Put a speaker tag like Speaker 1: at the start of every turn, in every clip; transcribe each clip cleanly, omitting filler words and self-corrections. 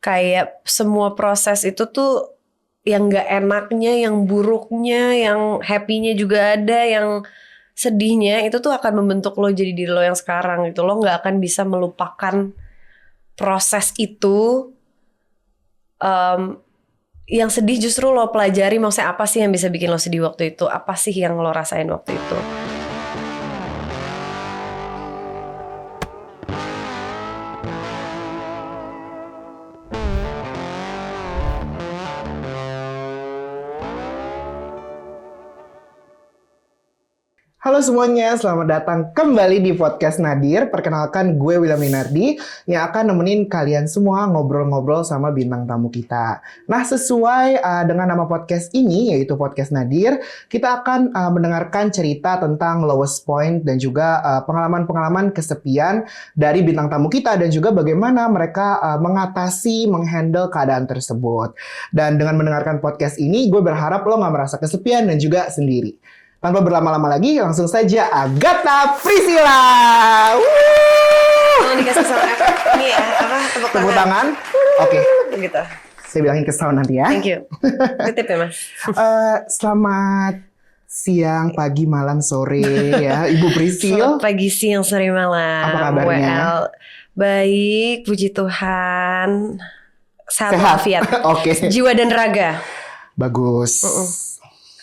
Speaker 1: kayak semua proses itu tuh yang gak enaknya, yang buruknya, yang happy-nya juga ada, yang sedihnya itu tuh akan membentuk lo jadi diri lo yang sekarang gitu. Lo gak akan bisa melupakan proses itu. Yang sedih justru lo pelajari, maksudnya apa sih yang bisa bikin lo sedih waktu itu, apa sih yang lo rasain waktu itu.
Speaker 2: Halo semuanya, selamat datang kembali di podcast Nadir. Perkenalkan, gue William Minardi yang akan nemenin kalian semua ngobrol-ngobrol sama bintang tamu kita. Nah, sesuai dengan nama podcast ini, yaitu podcast Nadir, kita akan mendengarkan cerita tentang lowest point dan juga pengalaman-pengalaman kesepian dari bintang tamu kita dan juga bagaimana mereka mengatasi, menghandle keadaan tersebut. Dan dengan mendengarkan podcast ini, gue berharap lo gak merasa kesepian dan juga sendiri. Tanpa berlama-lama lagi, langsung saja Agatha Priscilla.
Speaker 1: Tolong dikasih sound effect. Ini ya, apa?
Speaker 2: Tepuk tangan. Oke.
Speaker 1: Gitu.
Speaker 2: Saya bilangin ke sound nanti ya.
Speaker 1: Thank you. Titip ya, Mas.
Speaker 2: Selamat siang, pagi, malam, sore ya, Ibu Priscil.
Speaker 1: Selamat pagi, siang, sore, malam.
Speaker 2: Apa kabarnya?
Speaker 1: WL. Baik, puji Tuhan. Sehat
Speaker 2: Sehat.
Speaker 1: walafiat.
Speaker 2: Oke.
Speaker 1: Jiwa dan raga.
Speaker 2: Bagus.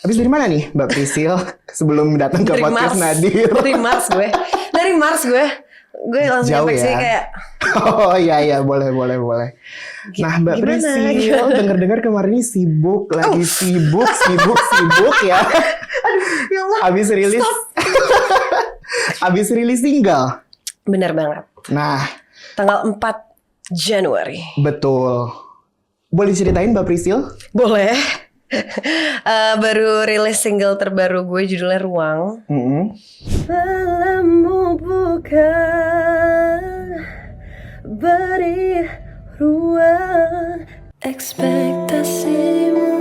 Speaker 2: Habis dari mana nih Mbak Priscil sebelum datang ke
Speaker 1: Dari
Speaker 2: podcast
Speaker 1: Mars.
Speaker 2: Nadir?
Speaker 1: Dari Mars gue. Dari Mars gue. Gue langsung
Speaker 2: Jauh
Speaker 1: nyampe sini
Speaker 2: ya?
Speaker 1: kayak
Speaker 2: Oh iya, boleh. Nah Mbak Priscil, dengar-dengar kemarin ini sibuk, lagi sibuk ya.
Speaker 1: ya Allah.
Speaker 2: Habis rilis single.
Speaker 1: Benar banget.
Speaker 2: Nah,
Speaker 1: Tanggal 4 Januari.
Speaker 2: betul. Boleh ceritain Mbak Priscil?
Speaker 1: Boleh. Baru rilis single terbaru gue, judulnya Ruang. Malammu bukan beri ruang ekspektasimu,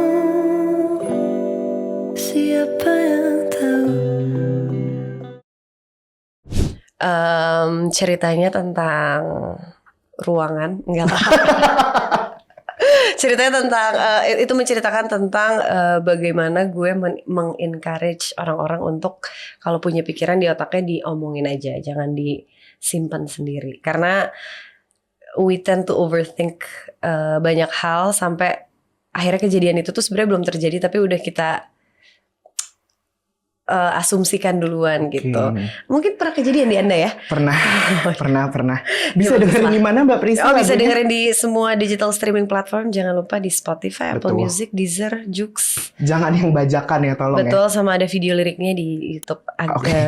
Speaker 1: siapa yang tahu. Ceritanya tentang ruangan, enggak lah. Ceritanya tentang itu menceritakan tentang bagaimana gue mengencourage orang-orang untuk kalau punya pikiran di otaknya diomongin aja, jangan disimpan sendiri. Karena we tend to overthink banyak hal sampai akhirnya kejadian itu tuh sebenarnya belum terjadi tapi udah kita asumsikan duluan gitu. Mungkin pernah kejadian di Anda ya?
Speaker 2: Pernah. Bisa dengerin di mana Mbak Priscil?
Speaker 1: Bisa dengerin di semua digital streaming platform. Jangan lupa di Spotify, Apple Music, Deezer, Joox.
Speaker 2: Jangan yang bajakan ya, tolong.
Speaker 1: Betul, sama ada video liriknya di YouTube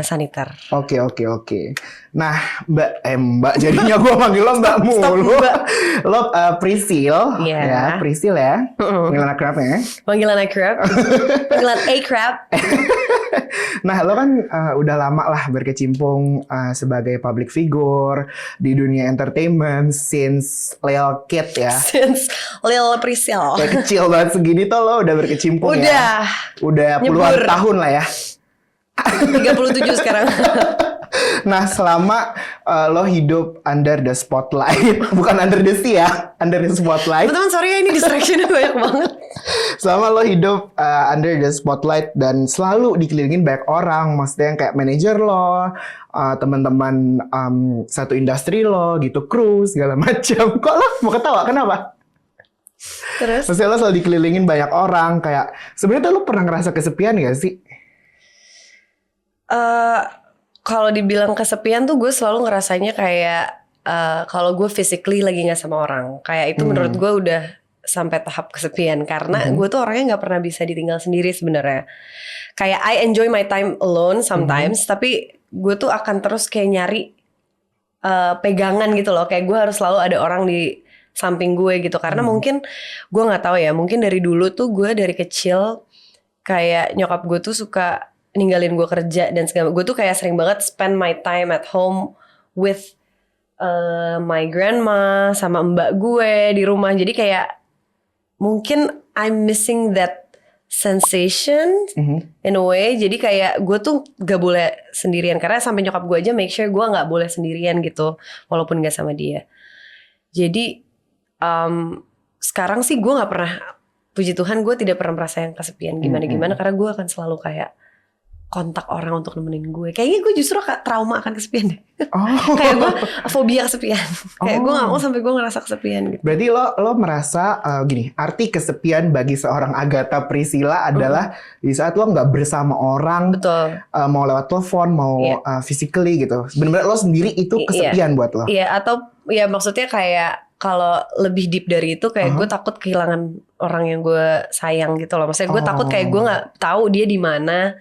Speaker 1: Saniter.
Speaker 2: Oke. Nah, Mbak jadinya gue manggil lo Mbak mulu. Lo Priscil, ya, Priscil ya. Panggilan akrab ya. Panggilan
Speaker 1: akrab.
Speaker 2: Nah, lo kan udah lama lah berkecimpung sebagai public figure di dunia entertainment since Lil Kid ya.
Speaker 1: Since Lil Priscil.
Speaker 2: Kayak kecil banget segini tuh lo udah berkecimpung
Speaker 1: ya.
Speaker 2: Udah puluhan tahun lah ya.
Speaker 1: 37 sekarang.
Speaker 2: Nah, selama lo hidup under the spotlight, bukan under the sea ya, under the spotlight.
Speaker 1: Teman-teman, sorry ya, ini distractionnya banyak banget.
Speaker 2: Selama lo hidup under the spotlight dan selalu dikelilingin banyak orang, maksudnya yang kayak manajer lo, teman-teman satu industri lo, gitu, kru segala macam. Kok lo mau ketawa? Kenapa?
Speaker 1: Terus?
Speaker 2: Maksudnya lo selalu dikelilingin banyak orang, kayak sebenarnya lo pernah ngerasa kesepian gak sih?
Speaker 1: Kalau dibilang kesepian tuh gue selalu ngerasanya kayak kalau gue physically lagi nggak sama orang, kayak itu menurut gue udah sampai tahap kesepian karena gue tuh orangnya nggak pernah bisa ditinggal sendiri sebenarnya. Kayak I enjoy my time alone sometimes, tapi gue tuh akan terus kayak nyari pegangan gitu loh, kayak gue harus selalu ada orang di samping gue gitu karena mungkin gue nggak tahu ya, mungkin dari dulu tuh gue dari kecil kayak nyokap gue tuh suka ninggalin gue kerja dan segala. Gue tuh kayak sering banget spend my time at home with my grandma sama mbak gue di rumah. Jadi kayak mungkin I'm missing that sensation in a way. Jadi kayak gue tuh gak boleh sendirian karena sampai nyokap gue aja make sure gue gak boleh sendirian gitu walaupun gak sama dia. Jadi sekarang sih gue nggak pernah, puji Tuhan gue tidak pernah merasa yang kesepian gimana karena gue akan selalu kayak kontak orang untuk nemenin gue. Kayaknya gue justru trauma akan kesepian deh. Kayak gue fobia kesepian. Kayak gue gak mau sampai gue ngerasa kesepian gitu.
Speaker 2: Berarti lo merasa gini, arti kesepian bagi seorang Agatha Priscilla adalah di saat lo nggak bersama orang,
Speaker 1: betul.
Speaker 2: Mau lewat telepon, mau physically gitu. Benar-benar lo sendiri itu kesepian buat lo.
Speaker 1: Iya, atau ya maksudnya kayak kalau lebih deep dari itu kayak gue takut kehilangan orang yang gue sayang gitu loh. Maksudnya gue takut kayak gue nggak tahu dia di mana.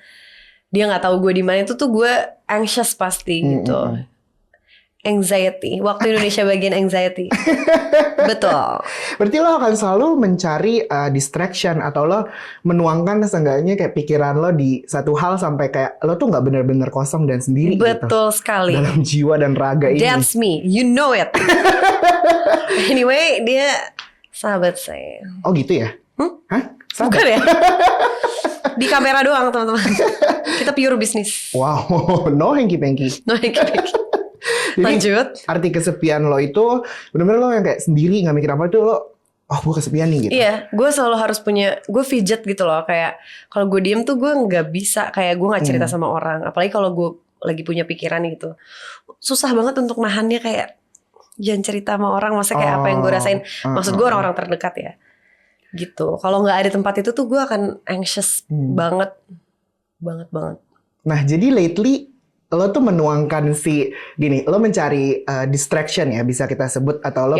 Speaker 1: Dia nggak tahu gue di mana, itu tuh gue anxious pasti gitu. Anxiety, waktu Indonesia bagian anxiety. Betul.
Speaker 2: Berarti lo akan selalu mencari distraction atau lo menuangkan seenggaknya kayak pikiran lo di satu hal sampai kayak lo tuh nggak benar-benar kosong dan sendiri.
Speaker 1: Betul
Speaker 2: gitu.
Speaker 1: Sekali.
Speaker 2: Dalam jiwa dan raga ini.
Speaker 1: That's me, you know it. Anyway, dia sahabat saya.
Speaker 2: Oh gitu ya? Hah? Sahabat?
Speaker 1: Bukan ya? Di kamera doang teman-teman. Kita pure bisnis.
Speaker 2: Wow, no hanky-panky.
Speaker 1: No hanky-panky. Lanjut.
Speaker 2: Arti kesepian lo itu benar-benar lo yang kayak sendiri nggak mikir apa itu lo, gue kesepian nih gitu.
Speaker 1: Iya, gue selalu harus punya, gue fidget gitu loh. Kayak kalau gue diem tuh gue nggak bisa, kayak gue nggak cerita sama orang. Apalagi kalau gue lagi punya pikiran gitu, susah banget untuk nahannya, kayak jangan cerita sama orang. Maksudnya kayak apa yang gue rasain. Maksud gue orang-orang terdekat ya. Gitu. Kalau nggak ada tempat itu tuh gue akan anxious banget. Nah,
Speaker 2: jadi lately lo tuh menuangkan lo mencari distraction ya bisa kita sebut, atau lo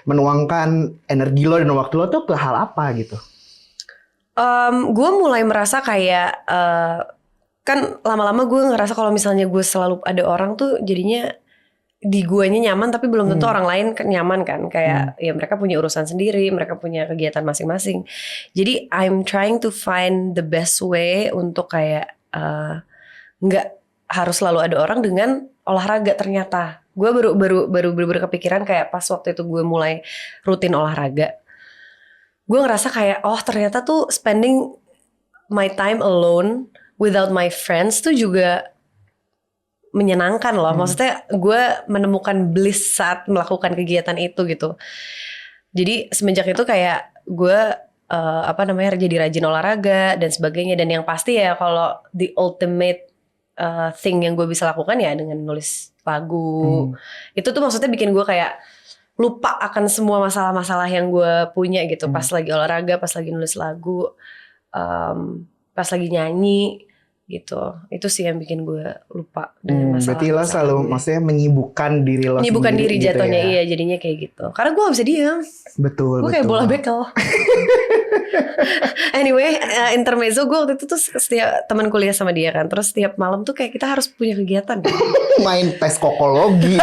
Speaker 2: menuangkan energi lo dan waktu lo tuh ke hal apa gitu?
Speaker 1: Gue mulai merasa kayak kan lama-lama gue ngerasa kalau misalnya gue selalu ada orang tuh jadinya di guanya nyaman, tapi belum tentu orang lain nyaman kan. Kayak ya mereka punya urusan sendiri, mereka punya kegiatan masing-masing. Jadi I'm trying to find the best way untuk kayak nggak harus selalu ada orang dengan olahraga. Ternyata gue baru kepikiran kayak pas waktu itu gue mulai rutin olahraga. Gue ngerasa kayak ternyata tuh spending my time alone without my friends tuh juga menyenangkan loh. Maksudnya gue menemukan bliss saat melakukan kegiatan itu gitu. Jadi semenjak itu kayak gue jadi rajin olahraga dan sebagainya. Dan yang pasti ya kalau the ultimate thing yang gue bisa lakukan ya dengan nulis lagu. Itu tuh maksudnya bikin gue kayak lupa akan semua masalah-masalah yang gue punya gitu. Pas lagi olahraga, pas lagi nulis lagu, pas lagi nyanyi gitu. Itu sih yang bikin gue lupa dengan masalah.
Speaker 2: Berarti lo selalu maksudnya menyibukkan diri lo sendiri.
Speaker 1: Menyibukkan diri jatuhnya
Speaker 2: gitu ya?
Speaker 1: Iya, jadinya kayak gitu. Karena gue gak bisa diam.
Speaker 2: Betul.
Speaker 1: Gue kayak bola bekel. Anyway, intermezzo gue waktu itu tuh setiap teman kuliah sama dia kan. Terus setiap malam tuh kayak kita harus punya kegiatan.
Speaker 2: Main tes kokologi.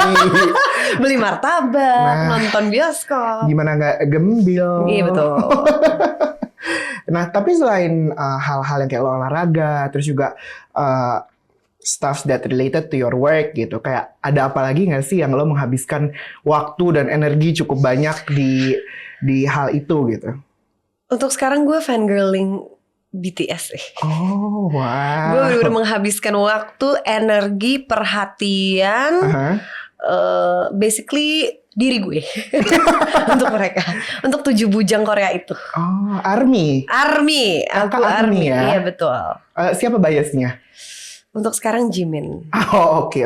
Speaker 1: Beli martabak, nonton bioskop.
Speaker 2: Gimana gak gembil.
Speaker 1: Iya betul.
Speaker 2: Nah, tapi selain hal-hal yang kayak lo olahraga, terus juga stuff that related to your work gitu, kayak ada apa lagi nggak sih yang lo menghabiskan waktu dan energi cukup banyak di hal itu gitu?
Speaker 1: Untuk sekarang gue fangirling BTS sih.
Speaker 2: Oh, wow.
Speaker 1: Gue bener-bener menghabiskan waktu, energi, perhatian, basically diri gue untuk mereka, untuk 7 bujang Korea itu.
Speaker 2: Oh, ARMY.
Speaker 1: Aku ARMY
Speaker 2: ya.
Speaker 1: Iya betul.
Speaker 2: Siapa biasnya?
Speaker 1: Untuk sekarang Jimin.
Speaker 2: Oh, oke.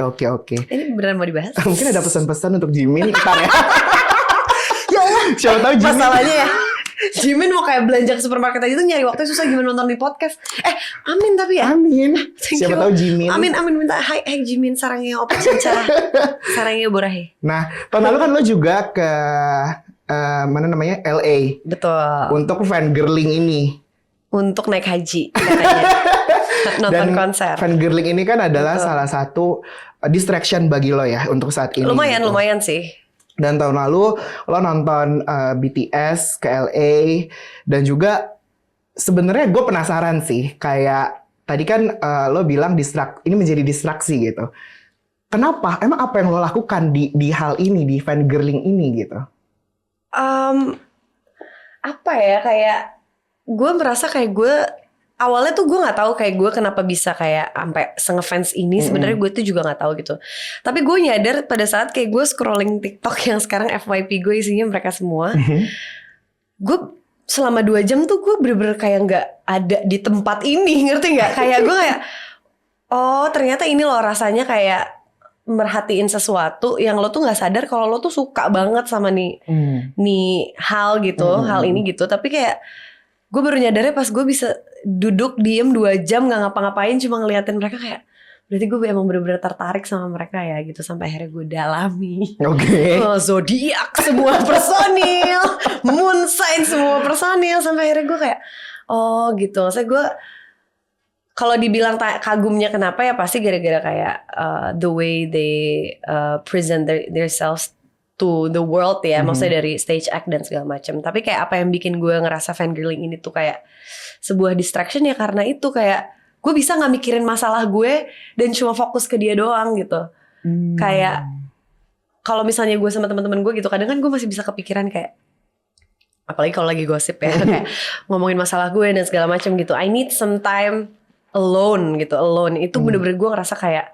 Speaker 1: Ini beneran mau dibahas?
Speaker 2: Mungkin ada pesan-pesan untuk Jimin ntar ya. Ya Allah. Siapa tahu Jimin.
Speaker 1: Masalahnya ya, Jimin mau kayak belanja ke supermarket aja tuh nyari waktu susah, gimana nonton di podcast. Amin tapi ya.
Speaker 2: Amin. Siapa tahu Jimin.
Speaker 1: Amin minta hai Jimin sarangnya opa cincara. Sarangnya borahe.
Speaker 2: Nah, tahun lalu kan lo juga ke LA.
Speaker 1: Betul.
Speaker 2: Untuk fangirling ini.
Speaker 1: Untuk naik haji katanya. Nonton konser.
Speaker 2: Fangirling ini kan adalah salah satu distraction bagi lo ya untuk saat ini.
Speaker 1: Lumayan sih.
Speaker 2: Dan tahun lalu lo nonton BTS ke LA, dan juga sebenarnya gue penasaran sih, kayak tadi kan lo bilang ini menjadi distraksi gitu. Kenapa? Emang apa yang lo lakukan di hal ini, di fangirling ini gitu?
Speaker 1: Apa ya, kayak gue merasa kayak gue awalnya tuh gue nggak tahu kayak gue kenapa bisa kayak sampai se-ngefans ini. Sebenarnya gue tuh juga nggak tahu gitu. Tapi gue nyadar pada saat kayak gue scrolling TikTok yang sekarang FYP gue isinya mereka semua. Gue selama 2 jam tuh gue bener-bener kayak nggak ada di tempat ini, ngerti nggak? Kayak gue kayak, oh ternyata ini loh rasanya kayak merhatiin sesuatu yang lo tuh nggak sadar kalau lo tuh suka banget sama nih hal gitu, hal ini gitu. Tapi kayak gue baru nyadarnya pas gue bisa duduk diem 2 jam gak ngapa-ngapain cuma ngeliatin mereka kayak berarti gue emang bener-bener tertarik sama mereka ya gitu sampai akhirnya gue dalami. Zodiak semua personil, moon sign semua personil sampai akhirnya gue kayak oh gitu. Maksudnya gue kalau dibilang kagumnya kenapa ya pasti gara-gara kayak the way they present themselves to the world ya, maksudnya dari stage act dan segala macam. Tapi kayak apa yang bikin gue ngerasa fangirling ini tuh kayak sebuah distraction ya karena itu kayak gue bisa nggak mikirin masalah gue dan cuma fokus ke dia doang gitu. Kayak kalau misalnya gue sama teman-teman gue gitu, kadang kan gue masih bisa kepikiran kayak apalagi kalau lagi gosip ya, kayak ngomongin masalah gue dan segala macam gitu. I need some time alone gitu, alone itu bener-bener gue ngerasa kayak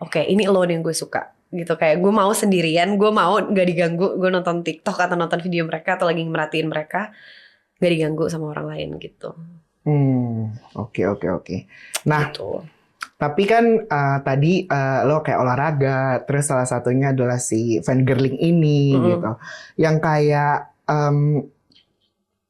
Speaker 1: oke, ini alone yang gue suka. Gitu kayak gue mau sendirian, gue mau gak diganggu, gue nonton TikTok atau nonton video mereka atau lagi merhatiin mereka gak diganggu sama orang lain gitu.
Speaker 2: Oke. Nah, gitu. Tapi kan tadi lo kayak olahraga, terus salah satunya adalah si fangirling ini gitu, yang kayak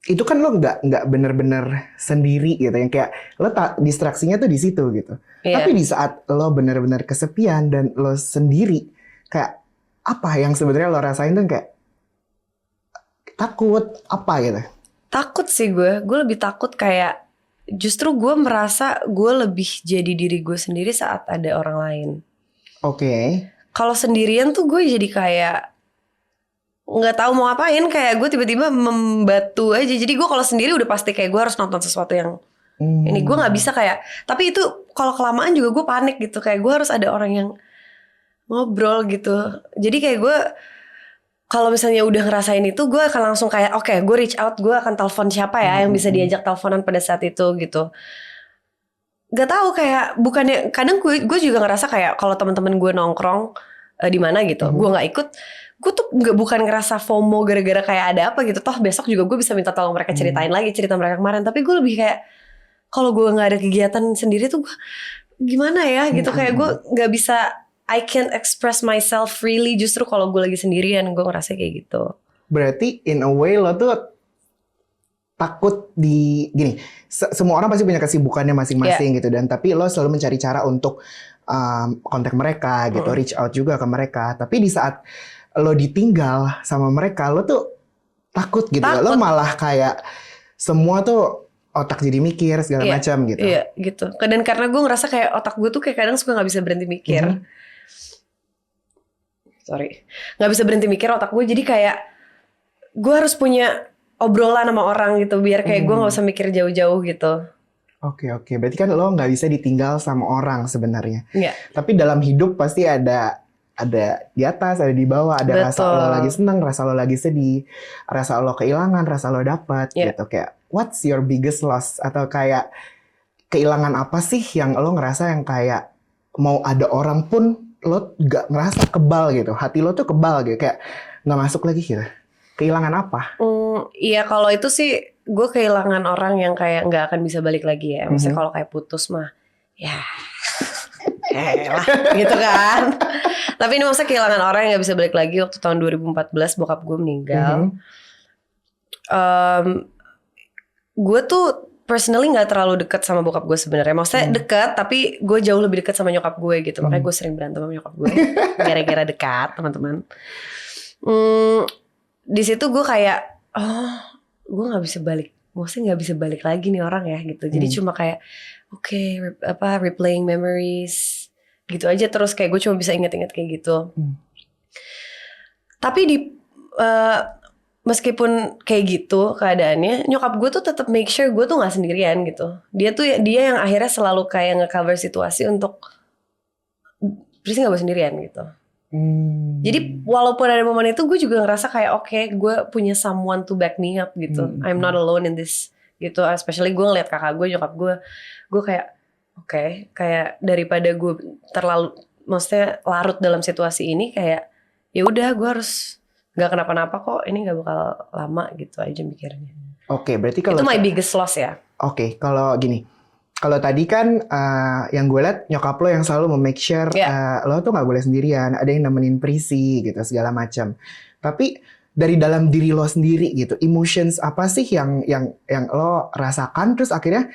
Speaker 2: itu kan lo nggak bener-bener sendiri gitu, yang kayak lo distraksinya tuh di situ gitu. Tapi di saat lo bener-bener kesepian dan lo sendiri, kayak apa yang sebenarnya lo rasain tuh kayak takut apa gitu?
Speaker 1: Takut sih gue lebih takut kayak justru gue merasa gue lebih jadi diri gue sendiri saat ada orang lain. Kalau sendirian tuh gue jadi kayak nggak tahu mau apain, kayak gue tiba-tiba membatu aja. Jadi gue kalau sendiri udah pasti kayak gue harus nonton sesuatu yang ini gue nggak bisa kayak. Tapi itu kalau kelamaan juga gue panik gitu, kayak gue harus ada orang yang ngobrol gitu. Jadi kayak gue kalau misalnya udah ngerasain itu, gue akan langsung kayak oke, gue reach out, gue akan telepon siapa ya yang bisa diajak teleponan pada saat itu gitu. Gak tahu kayak bukannya kadang gue juga ngerasa kayak kalau teman-teman gue nongkrong di mana gitu, gue nggak ikut. Gue tuh bukan ngerasa FOMO gara-gara kayak ada apa gitu. Toh besok juga gue bisa minta tolong mereka ceritain lagi cerita mereka kemarin. Tapi gue lebih kayak kalau gue nggak ada kegiatan sendiri tuh gue gimana ya gitu. Kayak gue nggak bisa, I can't express myself freely justru kalau gue lagi sendirian. Gue ngerasa kayak gitu.
Speaker 2: Berarti in a way lo tuh takut gini. Semua orang pasti punya kesibukannya masing-masing gitu. Dan tapi lo selalu mencari cara untuk kontak mereka gitu, reach out juga ke mereka. Tapi di saat lo ditinggal sama mereka, lo tuh takut gitu. Lo malah kayak semua tuh otak jadi mikir segala macam gitu.
Speaker 1: Iya gitu. Dan karena gue ngerasa kayak otak gue tuh kayak kadang suka nggak bisa berhenti mikir. Nggak bisa berhenti mikir otak gue. Jadi kayak gue harus punya obrolan sama orang gitu biar kayak gue nggak usah mikir jauh-jauh gitu.
Speaker 2: Oke. Berarti kan lo nggak bisa ditinggal sama orang sebenarnya. Tapi dalam hidup pasti ada di atas, ada di bawah, ada rasa lo lagi senang, rasa lo lagi sedih, rasa lo kehilangan, rasa lo dapat gitu. Kayak what's your biggest loss, atau kayak kehilangan apa sih yang lo ngerasa yang kayak mau ada orang pun lo gak ngerasa kebal gitu, hati lo tuh kebal gitu, kayak nggak masuk lagi gitu. Kehilangan apa?
Speaker 1: Iya kalau itu sih gue kehilangan orang yang kayak nggak akan bisa balik lagi ya. Maksudnya kalau kayak putus mah ya lah gitu kan. Tapi ini maksudnya kehilangan orang yang gak bisa balik lagi. Waktu tahun 2014 bokap gue meninggal. Gue tuh personally gak terlalu dekat sama bokap gue sebenarnya. Maksudnya dekat, tapi gue jauh lebih dekat sama nyokap gue gitu. Makanya gue sering berantem sama nyokap gue gara-gara dekat, teman-teman. Di situ gue kayak gue gak bisa balik. Maksudnya gak bisa balik lagi nih orang ya gitu. Jadi cuma kayak replaying memories gitu aja terus, kayak gue cuma bisa inget-inget kayak gitu. Tapi meskipun kayak gitu keadaannya, nyokap gue tuh tetap make sure gue tuh nggak sendirian gitu. Dia yang akhirnya selalu kayak nge-cover situasi untuk Prissy nggak sendirian gitu. Jadi walaupun ada momen itu, gue juga ngerasa kayak oke, gue punya someone to back me up gitu. I'm not alone in this gitu. Especially gue ngeliat kakak gue, nyokap gue kayak oke, kayak daripada gue terlalu maksudnya larut dalam situasi ini, kayak ya udah gue harus nggak kenapa-napa kok, ini nggak bakal lama gitu aja mikirnya.
Speaker 2: Oke, berarti kalau
Speaker 1: Itu my biggest loss ya.
Speaker 2: Oke, kalau gini, kalau tadi kan yang gue liat nyokap lo yang selalu make sure lo tuh nggak boleh sendirian, ada yang nemenin Prissy gitu segala macam. Tapi dari dalam diri lo sendiri gitu, emotions apa sih yang lo rasakan terus akhirnya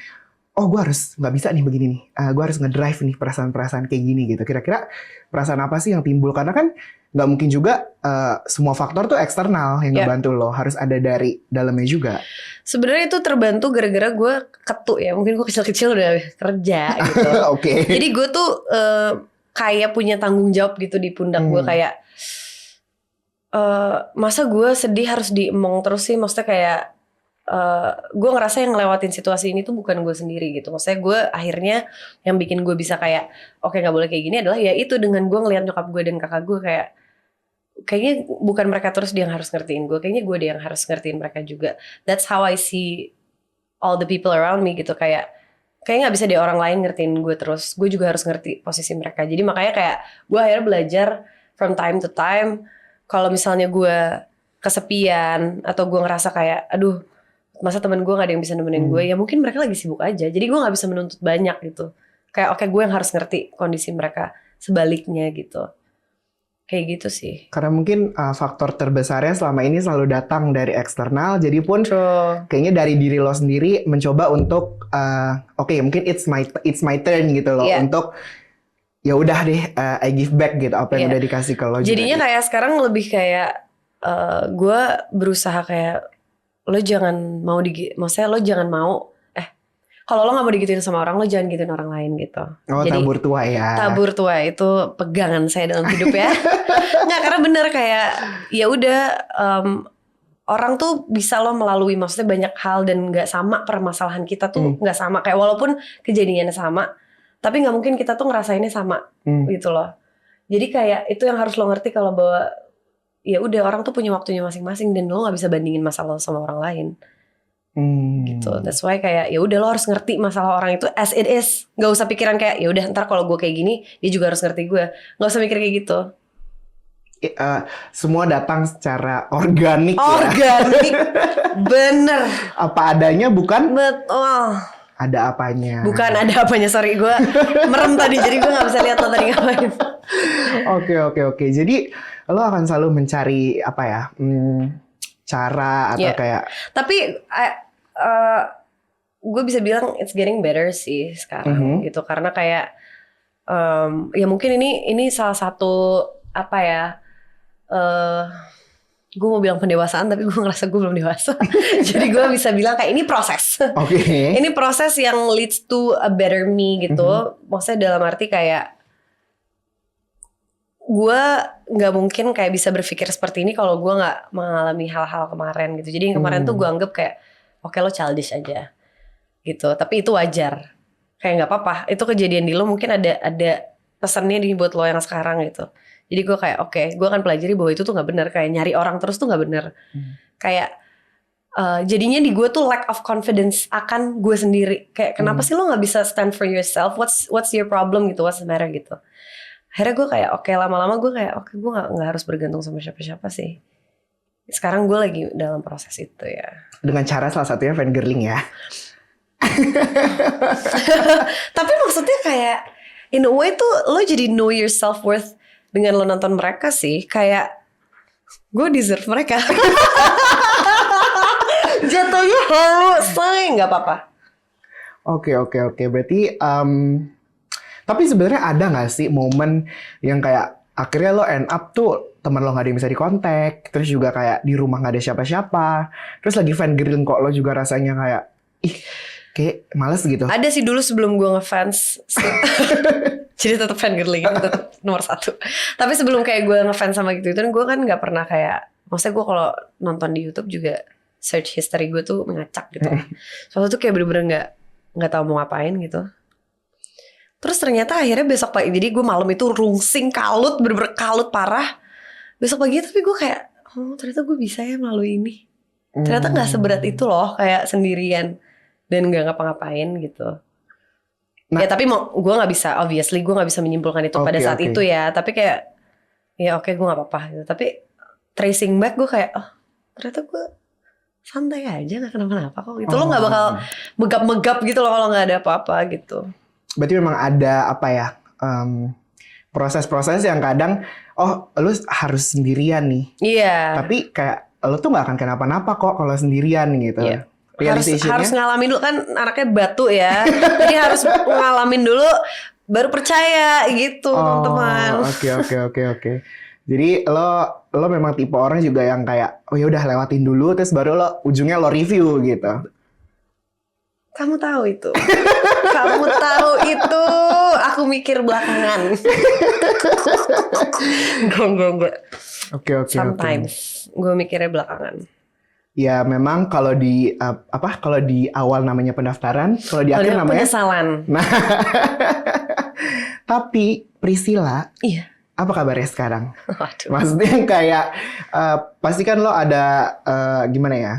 Speaker 2: oh gue harus nggak bisa nih begini nih, gue harus ngedrive nih perasaan-perasaan kayak gini gitu. Kira-kira perasaan apa sih yang timbul? Karena kan nggak mungkin juga semua faktor tuh eksternal yang ngebantu lo, harus ada dari dalamnya juga.
Speaker 1: Sebenarnya itu terbantu gara-gara gue ketuk ya, mungkin gue kecil-kecil udah kerja gitu.
Speaker 2: Oke.
Speaker 1: Jadi gue tuh kayak punya tanggung jawab gitu di pundak gue, kayak masa gue sedih harus diemong terus sih, maksudnya kayak gue ngerasa yang ngelewatin situasi ini tuh bukan gue sendiri gitu. Maksudnya gue akhirnya yang bikin gue bisa kayak oke nggak boleh kayak gini adalah ya itu dengan gue ngeliat nyokap gue dan kakak gue kayak kayaknya bukan mereka terus dia yang harus ngertiin gue, kayaknya gue dia yang harus ngertiin mereka juga. That's how I see all the people around me gitu. Kayaknya nggak bisa deh orang lain ngertiin gue terus, gue juga harus ngerti posisi mereka. Jadi makanya kayak gue akhirnya belajar from time to time, kalau misalnya gue kesepian atau gue ngerasa kayak aduh masa teman gue gak ada yang bisa nemenin gue, ya mungkin mereka lagi sibuk aja, jadi gue gak bisa menuntut banyak gitu. Kayak oke, gue yang harus ngerti kondisi mereka, sebaliknya gitu. Kayak gitu sih.
Speaker 2: Karena mungkin faktor terbesarnya selama ini selalu datang dari eksternal, jadi pun kayaknya dari diri lo sendiri mencoba untuk oke, mungkin it's my turn gitu loh, untuk ya udah deh I give back gitu apa yang udah dikasih ke lo.
Speaker 1: Jadinya
Speaker 2: juga,
Speaker 1: kayak gitu. Sekarang lebih kayak gue berusaha kayak lo jangan mau maksudnya lo jangan mau kalau lo nggak mau digituin sama orang, lo jangan gituin orang lain gitu.
Speaker 2: Oh, jadi tabur tua ya.
Speaker 1: Tabur tua itu pegangan saya dalam hidup ya. Nggak, karena bener kayak ya udah orang tuh bisa lo melalui maksudnya banyak hal dan nggak sama permasalahan kita tuh nggak sama, kayak walaupun kejadiannya sama, tapi nggak mungkin kita tuh ngerasainnya sama gitu loh. Jadi kayak itu yang harus lo ngerti kalau bahwa ya udah orang tuh punya waktunya masing-masing dan lo nggak bisa bandingin masalah lo sama orang lain. Gitu. That's why kayak ya udah lo harus ngerti masalah orang itu as it is. Nggak usah pikiran kayak ya udah ntar kalau gue kayak gini dia juga harus ngerti gue. Nggak usah mikir kayak gitu.
Speaker 2: Semua datang secara organik.
Speaker 1: Organik, bener. Apa
Speaker 2: adanya bukan?
Speaker 1: Betul.
Speaker 2: Ada apanya.
Speaker 1: Bukan ada apanya, sorry gue merem tadi jadi gue nggak bisa lihat lo tadi ngapain.
Speaker 2: Oke. Jadi lo akan selalu mencari apa ya, cara atau kayak. Tapi
Speaker 1: gue bisa bilang it's getting better sih sekarang gitu, karena kayak ya mungkin ini salah satu apa ya. Gue mau bilang pendewasaan tapi gue ngerasa gue belum dewasa. Jadi gue bisa bilang kayak ini proses. Ini proses yang leads to a better me gitu. Maksudnya dalam arti kayak gue nggak mungkin kayak bisa berpikir seperti ini kalau gue nggak mengalami hal-hal kemarin gitu. Jadi yang kemarin tuh gue anggap kayak oke, lo childish aja gitu. Tapi itu wajar. Kayak nggak apa-apa. Itu kejadian di lo mungkin ada pesannya di buat lo yang sekarang gitu. Jadi gue kayak oke, gue akan pelajari bahwa itu tuh gak benar. Kayak nyari orang terus tuh gak benar. Kayak jadinya di gue tuh lack of confidence akan gue sendiri. Kayak kenapa sih lo gak bisa stand for yourself? What's your problem gitu? What's the matter gitu. Akhirnya gue kayak oke, lama-lama gue kayak oke, gue gak harus bergantung sama siapa-siapa sih. Sekarang gue lagi dalam proses itu ya.
Speaker 2: Dengan cara salah satunya fangirling ya.
Speaker 1: Tapi maksudnya kayak in a way tuh lo jadi know your self-worth dengan lo nonton mereka sih. Kayak gue deserve mereka. Jatuhnya halu, say, nggak apa-apa.
Speaker 2: Oke. Berarti tapi sebenarnya ada nggak sih momen yang kayak akhirnya lo end up tuh teman lo nggak ada yang bisa dikontak, terus juga kayak di rumah nggak ada siapa-siapa, terus lagi fangirling kok lo juga rasanya kayak kayak males gitu.
Speaker 1: Ada sih dulu sebelum gue ngefans. Jadi tetap fangirling itu tetap nomor 1. Tapi sebelum kayak gue ngefans sama gitu itu gue kan nggak pernah kayak, maksudnya gue kalau nonton di YouTube juga search history gue tuh mengacak gitu. Soalnya tuh kayak bener-bener nggak tahu mau ngapain gitu. Terus ternyata akhirnya besok pagi, jadi gue malam itu rungsing, kalut, bener-bener kalut parah. Besok pagi tapi gue kayak, oh ternyata gue bisa ya melalui ini. Ternyata nggak seberat itu loh kayak sendirian. dan nggak ngapa-ngapain gitu.
Speaker 2: Nah,
Speaker 1: Ya tapi gue nggak bisa, obviously gue nggak bisa menyimpulkan itu pada saat itu ya. Tapi kayak ya oke, gue nggak apa-apa gitu. Tapi tracing back gue kayak ternyata gue santai aja, nggak kenapa-napa kok gitu. Lo nggak bakal megap-megap gitu loh kalau nggak ada apa-apa gitu.
Speaker 2: Berarti memang ada apa ya, proses-proses yang kadang lu harus sendirian nih.
Speaker 1: Iya.
Speaker 2: Tapi kayak lo tuh nggak akan kenapa-napa kok kalau sendirian gitu.
Speaker 1: Iya. Harus ngalamin dulu, kan anaknya batu ya. Jadi harus ngalamin dulu baru percaya gitu, teman-teman.
Speaker 2: Oke. Jadi lo memang tipe orang juga yang kayak ya udah lewatin dulu terus baru ujungnya lo review gitu.
Speaker 1: Kamu tahu itu. Kamu tahu itu. Aku mikir belakangan. Enggak.
Speaker 2: Oke.
Speaker 1: Sometimes gue mikirnya belakangan.
Speaker 2: Ya memang kalau di kalau di awal namanya pendaftaran, kalau di akhir namanya
Speaker 1: penyesalan.
Speaker 2: Nah, tapi Priscilla,
Speaker 1: iya.
Speaker 2: Apa kabarnya sekarang?
Speaker 1: Waduh.
Speaker 2: Maksudnya yang kayak pasti kan lo ada gimana ya?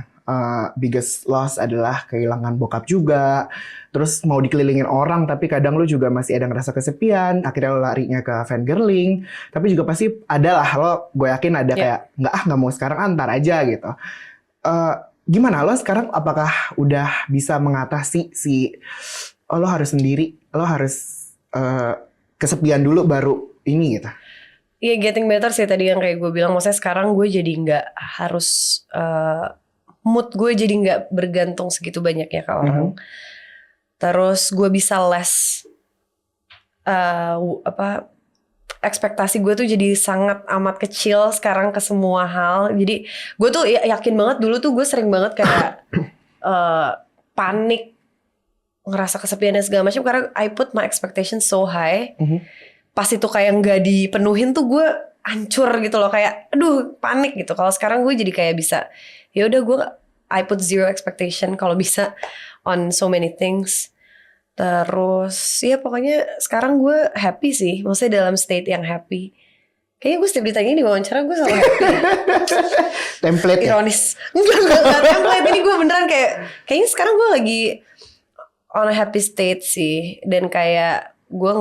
Speaker 2: Biggest loss adalah kehilangan bokap juga. Terus mau dikelilingin orang, tapi kadang lo juga masih ada ngerasa kesepian. Akhirnya lo larinya ke fangirling. Tapi juga pasti ada lah gue yakin ada kayak nggak mau sekarang, antar aja gitu. Gimana lo sekarang? Apakah udah bisa mengatasi lo harus sendiri, lo harus kesepian dulu baru ini gitu?
Speaker 1: Iya, getting better sih tadi yang kayak gue bilang. Maksudnya sekarang gue jadi nggak harus mood gue jadi nggak bergantung segitu banyaknya ke orang. Terus gue bisa less ekspektasi gue tuh jadi sangat amat kecil sekarang ke semua hal. Jadi gue tuh yakin banget dulu tuh gue sering banget kayak panik, ngerasa kesepian dan segala macam karena I put my expectation so high. Pas itu kayak nggak dipenuhin tuh gue hancur gitu loh, kayak aduh panik gitu. Kalau sekarang gue jadi kayak bisa ya udah gue I put zero expectation kalau bisa on so many things. Terus ya pokoknya sekarang gue happy sih, maksudnya dalam state yang happy. Kayaknya gue setiap ditanya di wawancara gue selalu happy.
Speaker 2: Template
Speaker 1: ironis. Enggak template, ini gue beneran kayaknya sekarang gue lagi on a happy state sih. Dan kayak gue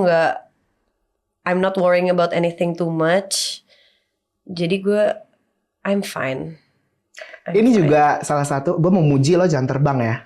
Speaker 1: I'm not worrying about anything too much. Jadi I'm fine.
Speaker 2: Ini juga salah satu, gue mau muji lo jam terbang ya.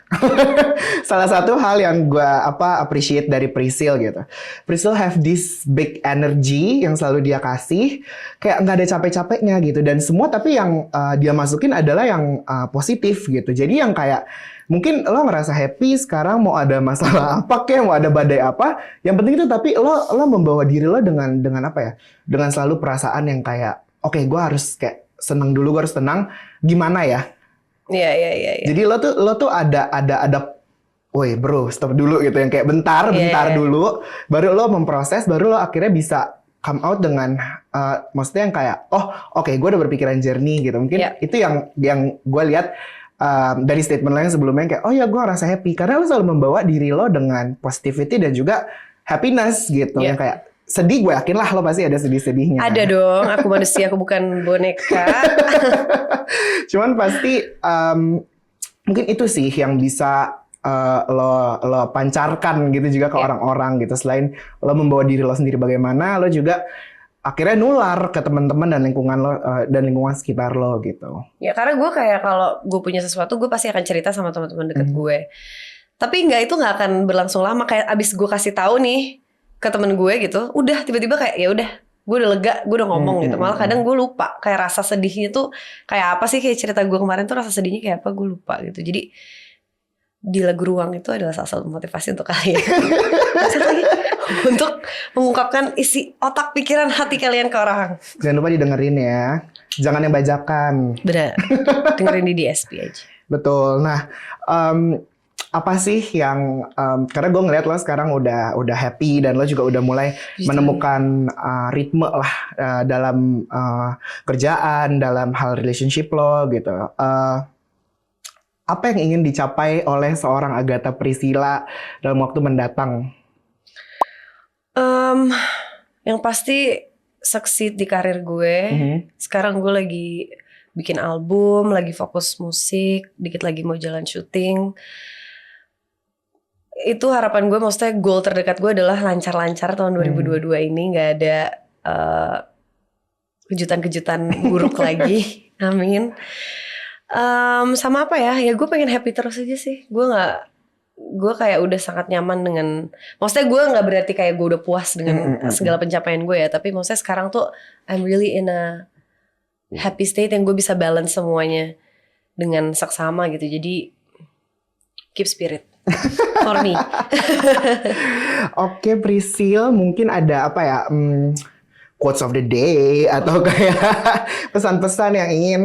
Speaker 2: Salah satu hal yang gue appreciate dari Priscil gitu. Priscil have this big energy yang selalu dia kasih, kayak nggak ada capek-capeknya gitu. Dan semua tapi yang dia masukin adalah yang positif gitu. Jadi yang kayak mungkin lo ngerasa happy sekarang, mau ada masalah apa kayak, mau ada badai apa, yang penting itu tapi lo membawa diri lo dengan apa ya? Dengan selalu perasaan yang kayak oke, gue harus kayak seneng dulu, gue harus tenang. Gimana ya?
Speaker 1: Iya.
Speaker 2: Jadi lo tuh ada, woi bro, stop dulu gitu, yang kayak bentar dulu, baru lo memproses, baru lo akhirnya bisa come out dengan maksudnya yang kayak oke, gue udah berpikiran jernih gitu. Mungkin itu yang gue lihat dari statement lo yang sebelumnya kayak ya gue rasa happy karena lo selalu membawa diri lo dengan positivity dan juga happiness gitu. Yang kayak sedih, gue yakin lah lo pasti ada sedih-sedihnya.
Speaker 1: Ada dong, aku manusia, aku bukan boneka.
Speaker 2: Cuman pasti mungkin itu sih yang bisa lo pancarkan gitu juga ke orang-orang gitu. Selain lo membawa diri lo sendiri bagaimana, lo juga akhirnya nular ke teman-teman dan lingkungan lo dan lingkungan sekitar lo gitu. Ya
Speaker 1: karena gue kayak kalau gue punya sesuatu, gue pasti akan cerita sama teman-teman dekat gue. Tapi itu nggak akan berlangsung lama. Kayak abis gue kasih tahu nih ke temen gue gitu, udah tiba-tiba kayak ya udah, gue udah lega, gue udah ngomong gitu. Malah kadang gue lupa kayak rasa sedihnya tuh kayak apa sih, kayak cerita gue kemarin tuh rasa sedihnya kayak apa gue lupa gitu. Jadi di lagu Ruang itu adalah salah satu motivasi untuk kalian untuk mengungkapkan isi otak, pikiran, hati kalian ke orang.
Speaker 2: Jangan lupa didengerin ya, jangan yang bajakan.
Speaker 1: Bener, dengerin di DSP aja.
Speaker 2: Betul. Nah, apa sih yang karena gue ngeliat lo sekarang udah happy dan lo juga udah mulai menemukan ritme lah dalam kerjaan, dalam hal relationship lo gitu. Apa yang ingin dicapai oleh seorang Agatha Priscilla dalam waktu mendatang?
Speaker 1: Yang pasti succeed di karir gue. Sekarang gue lagi bikin album, lagi fokus musik, dikit lagi mau jalan syuting. itu harapan gue, maksudnya goal terdekat gue adalah lancar-lancar tahun 2022 ini, nggak ada kejutan-kejutan buruk lagi. Amin. Sama apa ya gue pengen happy terus aja sih. Gue kayak udah sangat nyaman dengan, maksudnya gue nggak berarti kayak gue udah puas dengan segala pencapaian gue ya, tapi maksudnya sekarang tuh I'm really in a happy state yang gue bisa balance semuanya dengan seksama gitu. Jadi keep spirit for me.
Speaker 2: Oke, Priscil, mungkin ada apa ya, quotes of the day atau kayak pesan-pesan yang ingin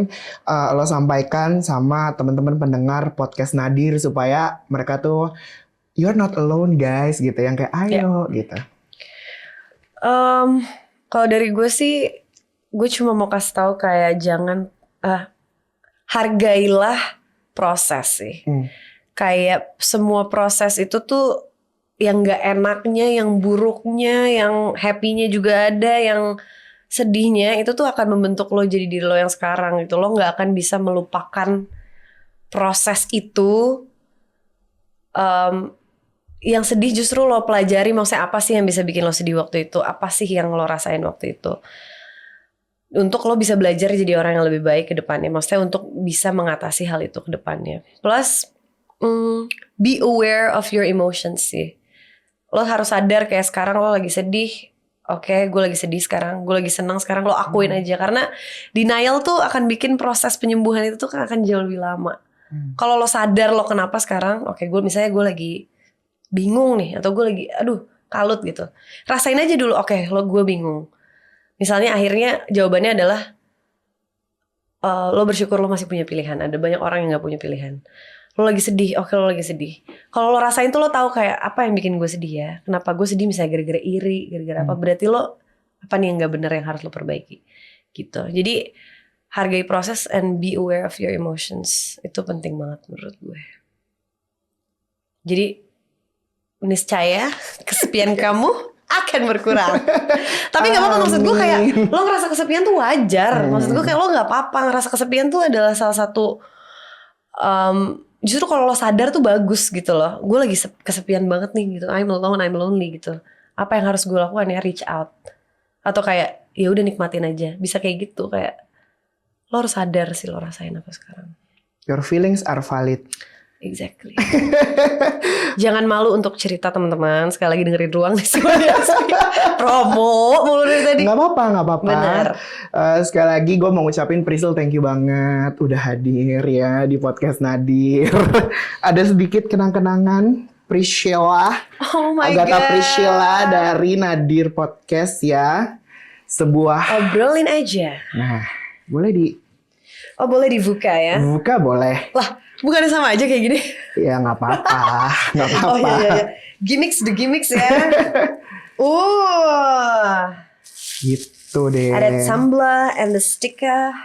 Speaker 2: lo sampaikan sama teman-teman pendengar podcast Nadir supaya mereka tuh you're not alone guys gitu, yang kayak ayo gitu.
Speaker 1: Kalau dari gue sih, gue cuma mau kasih tahu kayak jangan hargailah proses sih. Kayak semua proses itu tuh yang gak enaknya, yang buruknya, yang happy-nya juga ada, yang sedihnya itu tuh akan membentuk lo jadi diri lo yang sekarang gitu. Lo gak akan bisa melupakan proses itu. Yang sedih justru lo pelajari, maksudnya apa sih yang bisa bikin lo sedih waktu itu, apa sih yang lo rasain waktu itu, untuk lo bisa belajar jadi orang yang lebih baik ke depannya. Maksudnya untuk bisa mengatasi hal itu ke depannya. Plus be aware of your emotions sih. Lo harus sadar kayak sekarang lo lagi sedih. Oke, gue lagi sedih sekarang, gue lagi senang sekarang, lo akuin aja. Karena denial tuh akan bikin proses penyembuhan itu tuh akan jauh lebih lama. Kalau lo sadar lo kenapa sekarang, oke, gue misalnya gue lagi bingung nih, atau gue lagi kalut gitu. Rasain aja dulu, oke, gue bingung. Misalnya akhirnya jawabannya adalah lo bersyukur lo masih punya pilihan. Ada banyak orang yang gak punya pilihan. Lo lagi sedih, oke, lo lagi sedih. Kalau lo rasain tuh lo tahu kayak apa yang bikin gue sedih ya. Kenapa gue sedih, misalnya gara-gara iri, gara-gara apa. Berarti lo apa nih yang gak benar yang harus lo perbaiki gitu. Jadi hargai proses and be aware of your emotions. Itu penting banget menurut gue. Jadi niscaya kesepian kamu akan berkurang. Tapi gak apa-apa, maksud gue kayak lo ngerasa kesepian tuh wajar. Maksud gue kayak lo gak apa-apa ngerasa kesepian tuh adalah salah satu justru kalau lo sadar tuh bagus gitu loh. Gue lagi kesepian banget nih gitu. I'm alone, I'm lonely gitu. Apa yang harus gue lakukan ya? Reach out. Atau kayak ya udah nikmatin aja. Bisa kayak gitu, kayak lo harus sadar sih lo rasain apa sekarang.
Speaker 2: Your feelings are valid.
Speaker 1: Exactly. Jangan malu untuk cerita teman-teman. Sekali lagi dengerin Ruang nih semuanya. Promo mulu dari tadi.
Speaker 2: Gak apa-apa.
Speaker 1: Bener.
Speaker 2: Sekali lagi gue mau ngucapin Priscil thank you banget udah hadir ya di podcast Nadir. Ada sedikit kenang-kenangan Priscilla.
Speaker 1: Oh my
Speaker 2: Agatha
Speaker 1: God.
Speaker 2: Priscilla dari Nadir Podcast ya. Sebuah
Speaker 1: obrolin aja.
Speaker 2: Nah, boleh
Speaker 1: boleh dibuka ya.
Speaker 2: buka boleh.
Speaker 1: Lah, bukannya sama aja kayak gini?
Speaker 2: Ya nggak apa-apa, nggak apa-apa.
Speaker 1: Oh iya. Gimmicks ya.
Speaker 2: Gitu deh.
Speaker 1: Ada tumbler and the sticker.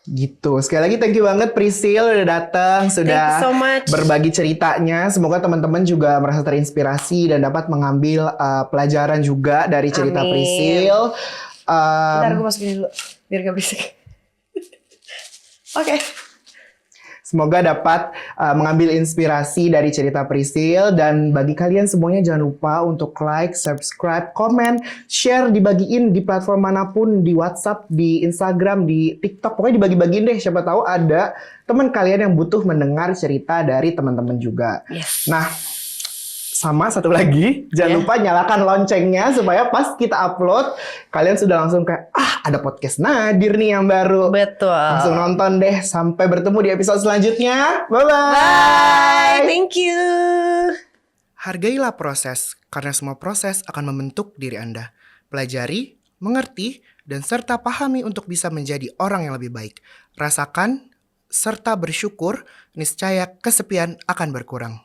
Speaker 2: Gitu. Sekali lagi thank you banget Priscil udah datang, sudah
Speaker 1: Thank you so much.
Speaker 2: berbagi ceritanya. Semoga teman-teman juga merasa terinspirasi dan dapat mengambil pelajaran juga dari cerita
Speaker 1: Amin.
Speaker 2: Priscil.
Speaker 1: Bentar gue masukin dulu biar gak berisik. Oke.
Speaker 2: Semoga dapat mengambil inspirasi dari cerita Priscil. Dan bagi kalian semuanya jangan lupa untuk like, subscribe, komen, share, dibagiin di platform manapun, di WhatsApp, di Instagram, di TikTok. Pokoknya dibagi-bagiin deh, siapa tahu ada teman kalian yang butuh mendengar cerita dari teman-teman juga.
Speaker 1: Yes.
Speaker 2: Nah, sama satu lagi, jangan lupa nyalakan loncengnya supaya pas kita upload, kalian sudah langsung kayak, ada podcast Nadir nih yang baru.
Speaker 1: Betul.
Speaker 2: Langsung nonton deh. Sampai bertemu di episode selanjutnya. Bye-bye.
Speaker 1: Bye. Thank you.
Speaker 2: Hargailah proses, karena semua proses akan membentuk diri Anda. Pelajari, mengerti, dan serta pahami untuk bisa menjadi orang yang lebih baik. Rasakan, serta bersyukur, niscaya kesepian akan berkurang.